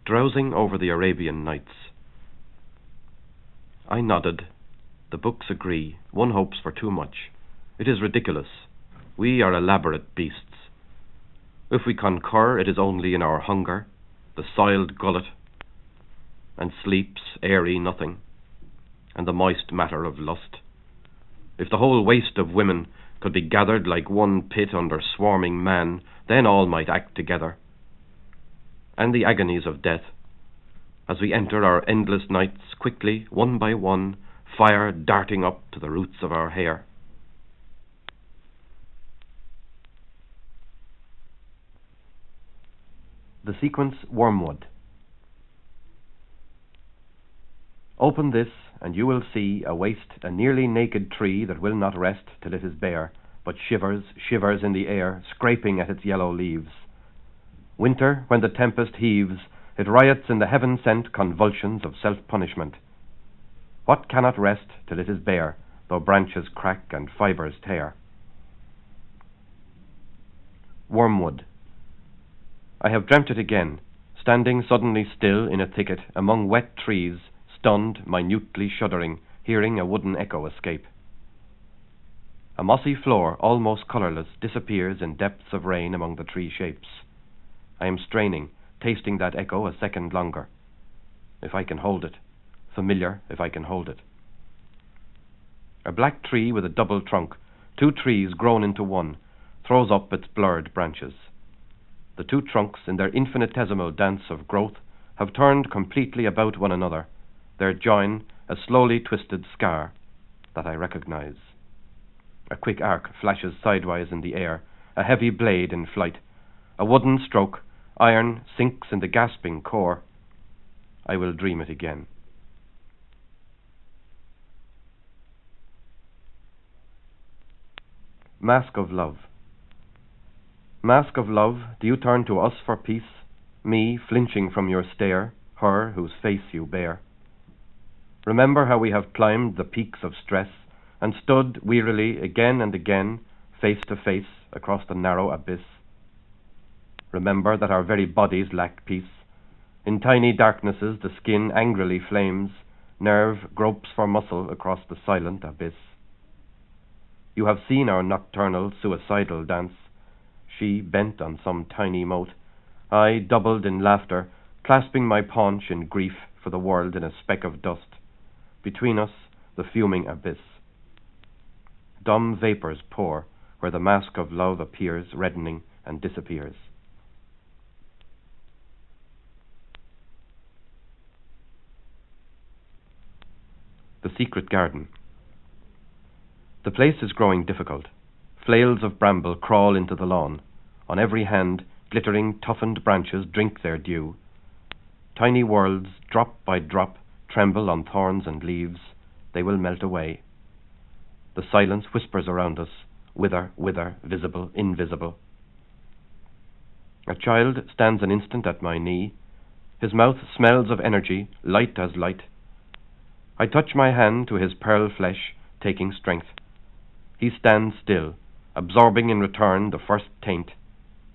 Drowsing over the Arabian Nights. I nodded. The books agree. One hopes for too much. It is ridiculous. We are elaborate beasts. If we concur, it is only in our hunger, the soiled gullet, and sleep's airy nothing, and the moist matter of lust. If the whole waste of women could be gathered like one pit under swarming man, then all might act together. And the agonies of death, as we enter our endless nights, quickly, one by one, fire darting up to the roots of our hair. The sequence Wormwood. Open this, and you will see a waste, a nearly naked tree that will not rest till it is bare, but shivers in the air, scraping at its yellow leaves. Winter, when the tempest heaves, it riots in the heaven-sent convulsions of self-punishment. What cannot rest till it is bare, though branches crack and fibres tear? Wormwood. I have dreamt it again, standing suddenly still in a thicket among wet trees, stunned, minutely shuddering, hearing a wooden echo escape. A mossy floor, almost colourless, disappears in depths of rain among the tree shapes. I am straining, tasting that echo a second longer. If I can hold it. Familiar, if I can hold it. A black tree with a double trunk, two trees grown into one, throws up its blurred branches. The two trunks, in their infinitesimal dance of growth, have turned completely about one another, their join a slowly twisted scar that I recognize. A quick arc flashes sidewise in the air, a heavy blade in flight. A wooden stroke, iron sinks in the gasping core. I will dream it again. Mask of Love. Mask of love, do you turn to us for peace, me flinching from your stare, her whose face you bear? Remember how we have climbed the peaks of stress and stood wearily again and again, face to face across the narrow abyss. Remember that our very bodies lack peace. In tiny darknesses the skin angrily flames, nerve gropes for muscle across the silent abyss. You have seen our nocturnal suicidal dance, she bent on some tiny mote, I doubled in laughter, clasping my paunch in grief for the world in a speck of dust. Between us, the fuming abyss. Dumb vapours pour where the mask of love appears, reddening and disappears. The Secret Garden. The place is growing difficult. Flails of bramble crawl into the lawn. On every hand, glittering, toughened branches drink their dew. Tiny worlds, drop by drop, tremble on thorns and leaves. They will melt away. The silence whispers around us, wither, visible, invisible. A child stands an instant at my knee. His mouth smells of energy, light as light. I touch my hand to his pearl flesh, taking strength. He stands still, absorbing in return the first taint,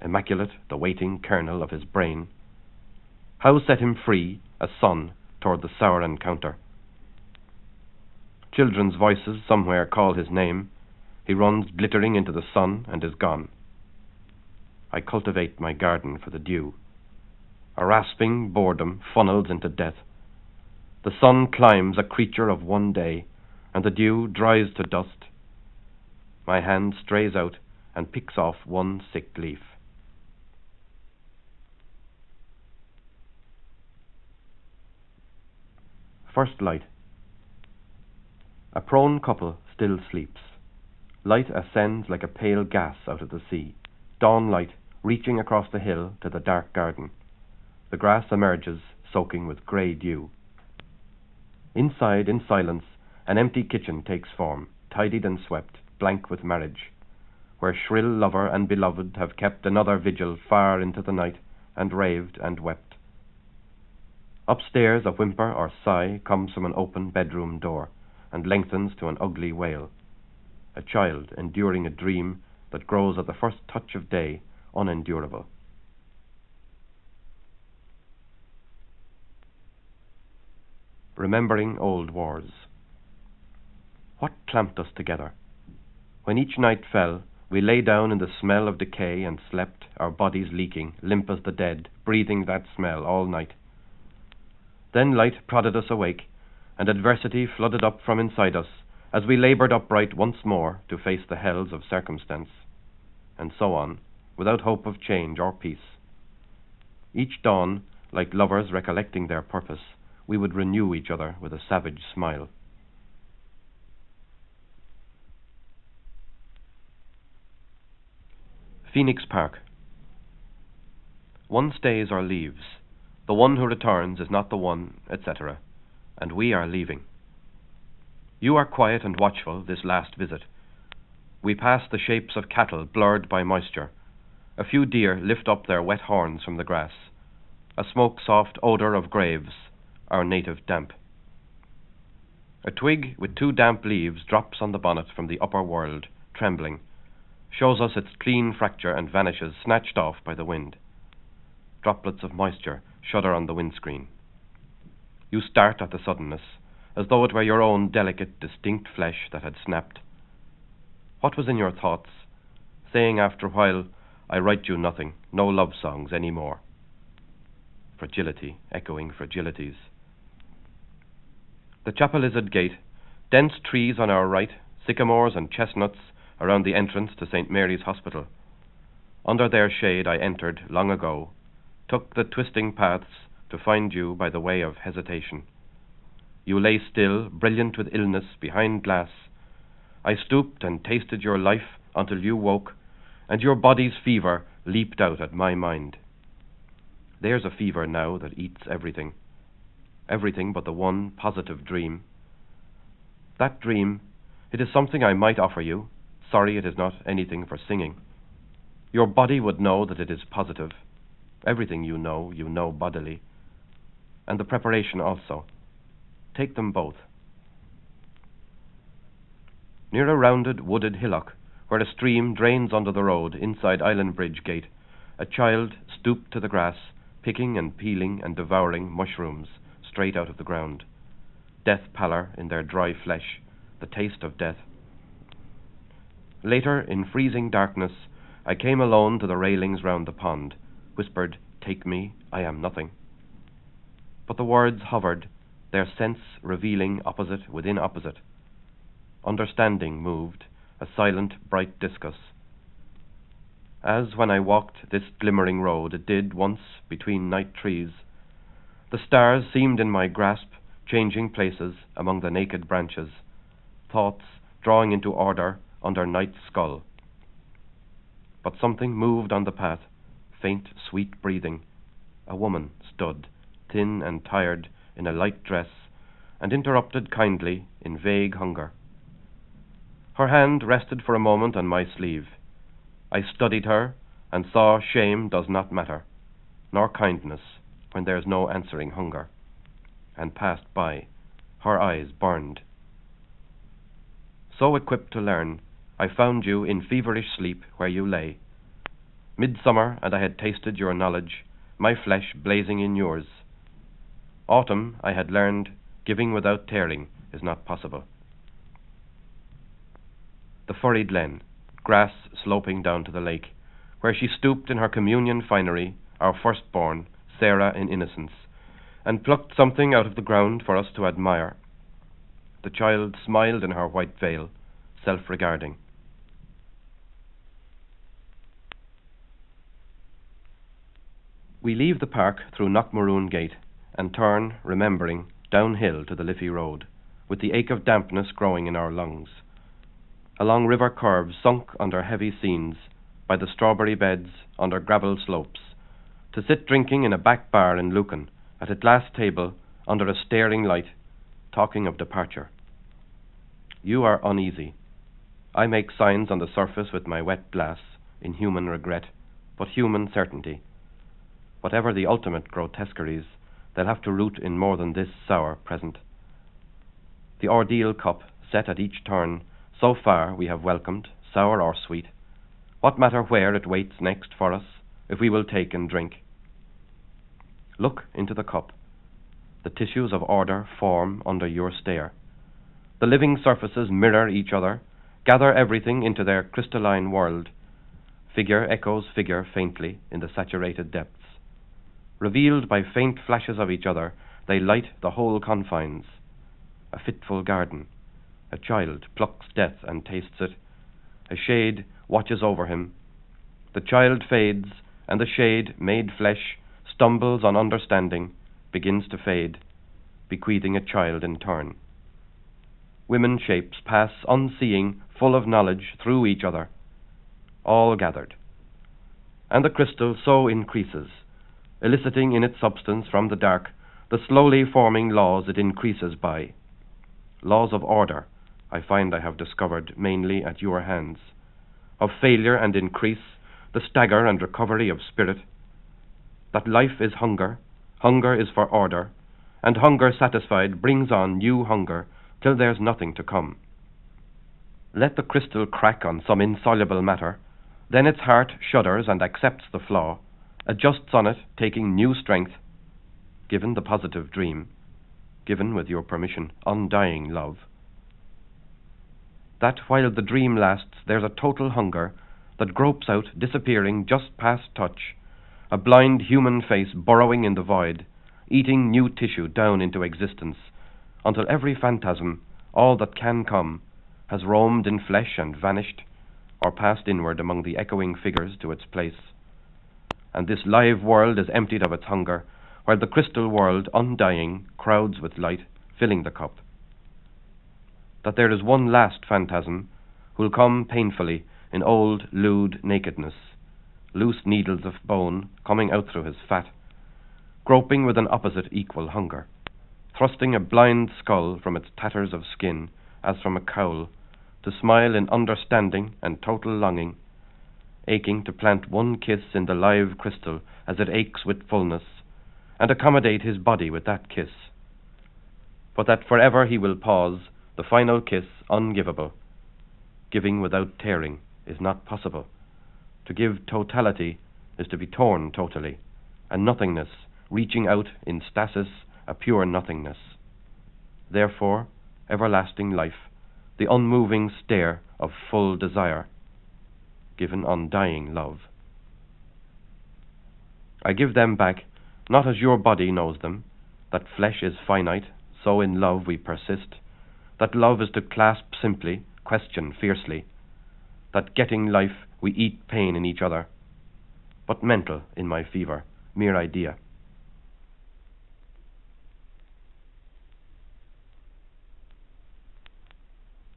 immaculate the waiting kernel of his brain. How set him free, a son, toward the sour encounter? Children's voices somewhere call his name. He runs glittering into the sun and is gone. I cultivate my garden for the dew. A rasping boredom funnels into death. The sun climbs, a creature of one day, and the dew dries to dust. My hand strays out and picks off one sick leaf. First light. A prone couple still sleeps. Light ascends like a pale gas out of the sea. Dawn light reaching across the hill to the dark garden. The grass emerges, soaking with grey dew. Inside, in silence, an empty kitchen takes form, tidied and swept, blank with marriage, where shrill lover and beloved have kept another vigil far into the night, and raved and wept. Upstairs a whimper or sigh comes from an open bedroom door, and lengthens to an ugly wail. A child enduring a dream that grows at the first touch of day, unendurable. remembering old wars. What clamped us together? When each night fell, we lay down in the smell of decay and slept, our bodies leaking, limp as the dead, breathing that smell all night. Then light prodded us awake, and adversity flooded up from inside us, as we laboured upright once more to face the hells of circumstance, and so on, without hope of change or peace. Each dawn, like lovers recollecting their purpose, we would renew each other with a savage smile. Phoenix Park. One stays or leaves. The one who returns is not the one, etc., and we are leaving. You are quiet and watchful this last visit. We pass the shapes of cattle blurred by moisture. A few deer lift up their wet horns from the grass. A smoke-soft odour of graves, our native damp. A twig with 2 damp leaves drops on the bonnet from the upper world, trembling, shows us its clean fracture and vanishes, snatched off by the wind. Droplets of moisture shudder on the windscreen. You start at the suddenness, as though it were your own delicate, distinct flesh that had snapped. What was in your thoughts, saying after a while, I write you nothing, no love songs any more? Fragility, echoing fragilities. The chapel-lizard gate, dense trees on our right, sycamores and chestnuts around the entrance to St. Mary's Hospital. Under their shade I entered long ago, took the twisting paths to find you by the way of hesitation. You lay still, brilliant with illness, behind glass. I stooped and tasted your life until you woke, and your body's fever leaped out at my mind. There's a fever now that eats everything. Everything but the one positive dream. That dream, it is something I might offer you. Sorry it is not anything for singing. Your body would know that it is positive. Everything you know bodily. And the preparation also. Take them both. Near a rounded, wooded hillock, where a stream drains under the road inside Island Bridge Gate, a child stooped to the grass, picking and peeling and devouring mushrooms straight out of the ground. Death pallor in their dry flesh, the taste of death. Later, in freezing darkness, I came alone to the railings round the pond, whispered, "Take me, I am nothing." But the words hovered, their sense revealing opposite within opposite. Understanding moved, a silent, bright discus. As when I walked this glimmering road, it did once between night trees. The stars seemed in my grasp, changing places among the naked branches, thoughts drawing into order under night's skull. But something moved on the path, faint, sweet breathing. A woman stood, thin and tired, in a light dress, and interrupted kindly in vague hunger. Her hand rested for a moment on my sleeve. I studied her and saw shame does not matter, nor kindness when there is no answering hunger, and passed by. Her eyes burned. So equipped to learn, I found you in feverish sleep where you lay. Midsummer, and I had tasted your knowledge, my flesh blazing in yours. Autumn, I had learned, giving without tearing is not possible. The furry glen, grass sloping down to the lake, where she stooped in her communion finery, our firstborn, Sarah in innocence, and plucked something out of the ground for us to admire. The child smiled in her white veil, self-regarding. We leave the park through Knockmaroon Gate and turn, remembering, downhill to the Liffey Road, with the ache of dampness growing in our lungs. Along river curves sunk under heavy scenes, by the strawberry beds, under gravel slopes, to sit drinking in a back bar in Lucan, at a glass table, under a staring light, talking of departure. You are uneasy. I make signs on the surface with my wet glass, in human regret, but human certainty. Whatever the ultimate grotesqueries, they'll have to root in more than this sour present. The ordeal cup, set at each turn, so far we have welcomed, sour or sweet. What matter where it waits next for us, if we will take and drink? Look into the cup. The tissues of order form under your stare. The living surfaces mirror each other, gather everything into their crystalline world. Figure echoes figure faintly in the saturated depths. Revealed by faint flashes of each other, they light the whole confines. A fitful garden. A child plucks death and tastes it. A shade watches over him. The child fades, and the shade, made flesh, stumbles on understanding, begins to fade, bequeathing a child in turn. Women shapes pass unseeing, full of knowledge, through each other, all gathered. And the crystal so increases, eliciting in its substance from the dark the slowly forming laws it increases by. Laws of order, I find I have discovered mainly at your hands. Of failure and increase, the stagger and recovery of spirit. That life is hunger, hunger is for order, and hunger satisfied brings on new hunger till there's nothing to come. Let the crystal crack on some insoluble matter, then its heart shudders and accepts the flaw, adjusts on it, taking new strength, given the positive dream, given with your permission, undying love. That while the dream lasts, there's a total hunger that gropes out, disappearing just past touch, a blind human face burrowing in the void, eating new tissue down into existence, until every phantasm, all that can come, has roamed in flesh and vanished, or passed inward among the echoing figures to its place. And this live world is emptied of its hunger, while the crystal world, undying, crowds with light, filling the cup. That there is one last phantasm, who'll come painfully in old, lewd nakedness, loose needles of bone coming out through his fat, groping with an opposite equal hunger, thrusting a blind skull from its tatters of skin, as from a cowl, to smile in understanding and total longing, aching to plant one kiss in the live crystal as it aches with fullness, and accommodate his body with that kiss. But that forever he will pause, the final kiss ungivable. Giving without tearing is not possible. To give totality is to be torn totally, and nothingness, reaching out in stasis, a pure nothingness. Therefore, everlasting life, the unmoving stare of full desire, given undying love. I give them back, not as your body knows them, that flesh is finite, so in love we persist, that love is to clasp simply, question fiercely, that getting life we eat pain in each other, but mental in my fever, mere idea.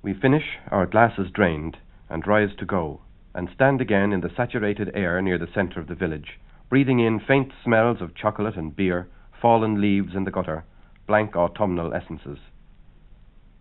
We finish, our glasses drained, and rise to go, and stand again in the saturated air near the centre of the village, breathing in faint smells of chocolate and beer, fallen leaves in the gutter, blank autumnal essences.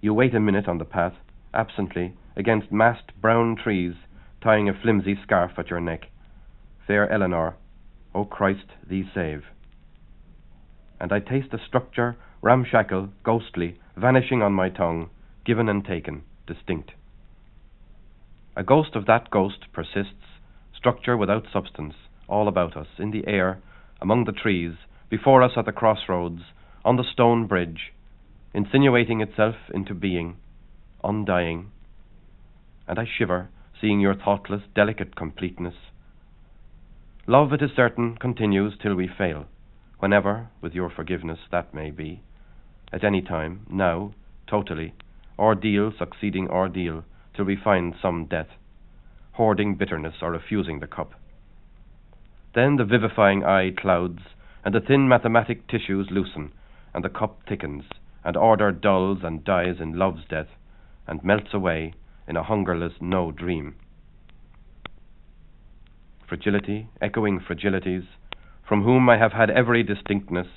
You wait a minute on the path, absently, against massed brown trees, tying a flimsy scarf at your neck. Fair Eleanor, O Christ, thee save. And I taste a structure, ramshackle, ghostly, vanishing on my tongue, given and taken, distinct. A ghost of that ghost persists, structure without substance, all about us, in the air, among the trees, before us at the crossroads, on the stone bridge, insinuating itself into being, undying. And I shiver, seeing your thoughtless, delicate completeness. Love, it is certain, continues till we fail, whenever, with your forgiveness, that may be, at any time, now, totally, ordeal succeeding ordeal, till we find some death, hoarding bitterness or refusing the cup. Then the vivifying eye clouds, and the thin mathematic tissues loosen, and the cup thickens, and order dulls and dies in love's death, and melts away in a hungerless no dream. Fragility, echoing fragilities, from whom I have had every distinctness,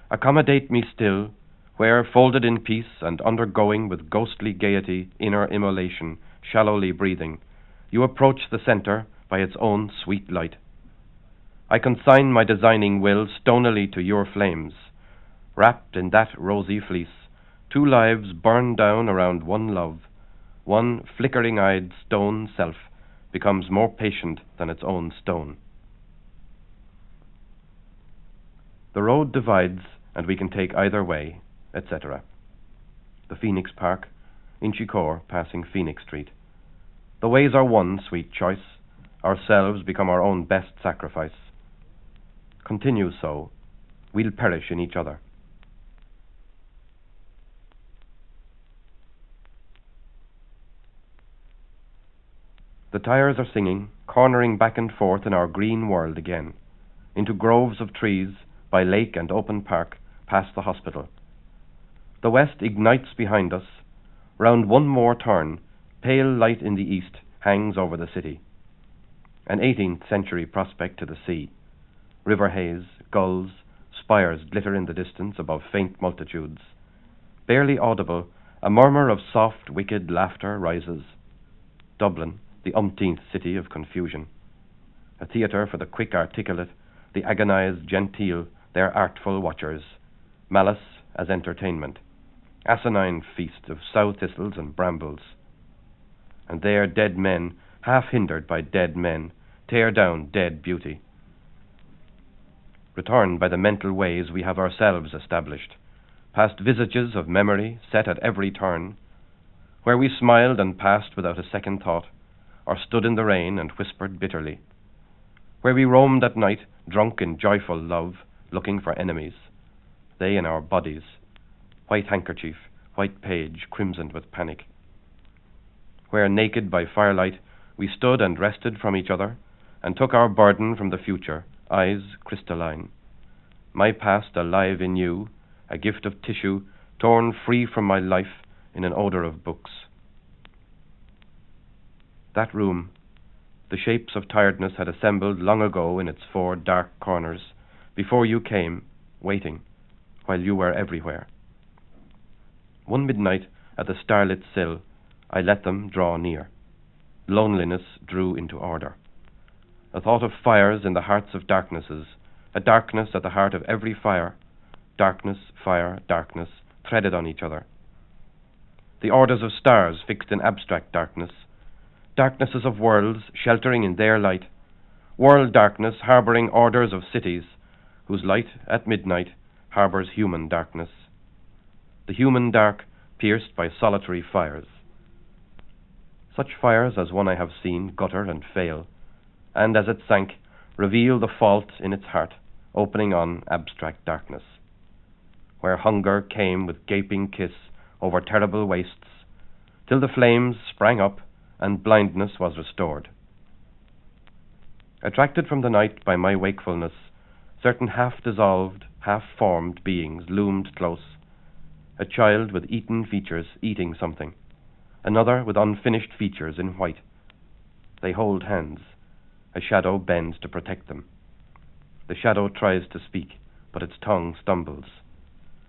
accommodate me still, where, folded in peace and undergoing with ghostly gaiety inner immolation, shallowly breathing, you approach the centre by its own sweet light. I consign my designing will stonily to your flames. Wrapped in that rosy fleece, two lives burn down around one love. One flickering-eyed stone self becomes more patient than its own stone. The road divides, and we can take either way, etc. The Phoenix Park, Inchicore, passing Phoenix Street. The ways are one, sweet choice. Ourselves become our own best sacrifice. Continue so, we'll perish in each other. The tires are singing, cornering back and forth in our green world again, into groves of trees, by lake and open park, past the hospital. The west ignites behind us. Round one more turn, pale light in the east hangs over the city. An 18th century prospect to the sea. River haze, gulls, spires glitter in the distance above faint multitudes. Barely audible, a murmur of soft, wicked laughter rises. Dublin, the umpteenth city of confusion. A theatre for the quick articulate, the agonized genteel, their artful watchers. Malice as entertainment. Asinine feast of sow thistles and brambles. And there dead men, half hindered by dead men, tear down dead beauty. Return by the mental ways we have ourselves established, past visages of memory set at every turn, where we smiled and passed without a second thought, or stood in the rain and whispered bitterly, where we roamed at night, drunk in joyful love, looking for enemies, they in our bodies, white handkerchief, white page, crimsoned with panic, where naked by firelight we stood and rested from each other, and took our burden from the future, eyes crystalline. My past alive in you, a gift of tissue, torn free from my life in an odor of books. That room, the shapes of tiredness had assembled long ago in its 4 dark corners, before you came, waiting, while you were everywhere. One midnight, at the starlit sill, I let them draw near. Loneliness drew into order. A thought of fires in the hearts of darknesses, a darkness at the heart of every fire, darkness, fire, darkness, threaded on each other. The orders of stars fixed in abstract darkness, darknesses of worlds sheltering in their light, world darkness harbouring orders of cities, whose light at midnight harbours human darkness. The human dark pierced by solitary fires. Such fires as one I have seen gutter and fail, and as it sank, reveal the fault in its heart, opening on abstract darkness, where hunger came with gaping kiss over terrible wastes, till the flames sprang up and blindness was restored. Attracted from the night by my wakefulness, certain half-dissolved, half-formed beings loomed close, a child with eaten features eating something, another with unfinished features in white. They hold hands. A shadow bends to protect them. The shadow tries to speak, but its tongue stumbles.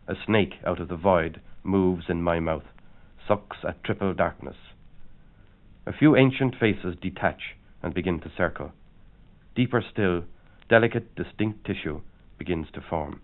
A snake out of the void moves in my mouth, sucks at triple darkness. A few ancient faces detach and begin to circle. Deeper still, delicate, distinct tissue begins to form.